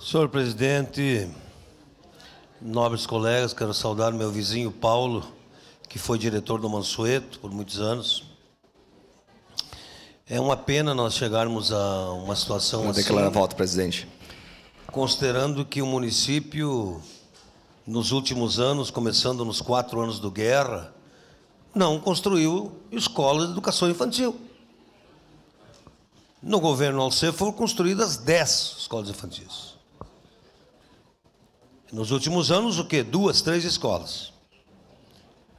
Senhor presidente, nobres colegas, quero saudar meu vizinho Paulo, que foi diretor do Mansueto por muitos anos. É uma pena nós chegarmos a uma situação Vou assim. declarar voto, presidente. Considerando que o município, nos últimos anos, começando nos 4 anos do Guerra, não construiu escolas de educação infantil. No governo Alcê foram construídas 10 escolas infantis. Nos últimos anos, o quê? 2, 3 escolas.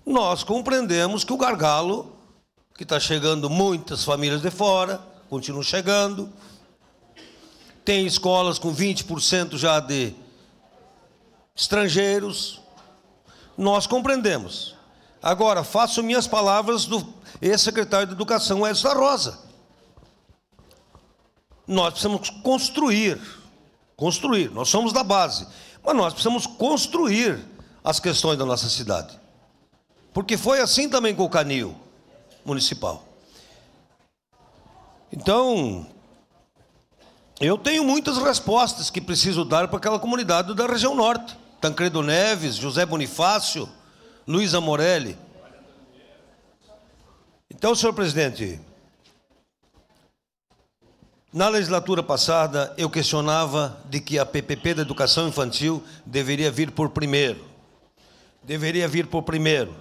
Nós compreendemos que o gargalo, que está chegando muitas famílias de fora, continuam chegando. Tem escolas com 20% já de estrangeiros. Nós compreendemos. Agora, faço minhas palavras do ex-secretário de Educação, Edson da Rosa. Nós precisamos construir, nós somos da base, mas nós precisamos construir as questões da nossa cidade. Porque foi assim também com o Canil municipal. Então, eu tenho muitas respostas que preciso dar para aquela comunidade da região norte. Tancredo Neves, José Bonifácio, Luísa Morelli. Então, senhor presidente, na legislatura passada, eu questionava de que a PPP da educação infantil deveria vir por primeiro. Deveria vir por primeiro.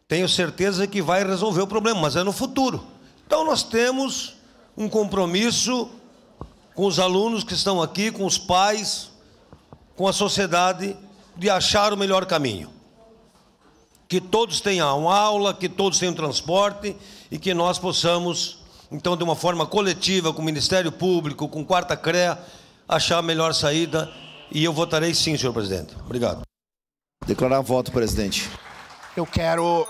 Tenho certeza que vai resolver o problema, mas é no futuro. Então, nós temos um compromisso com os alunos que estão aqui, com os pais, com a sociedade, de achar o melhor caminho. Que todos tenham aula, que todos tenham transporte e que nós possamos, então, de uma forma coletiva, com o Ministério Público, com 4ª CREA, achar a melhor saída. E eu votarei sim, senhor presidente. Obrigado. Declarar voto, presidente. Eu quero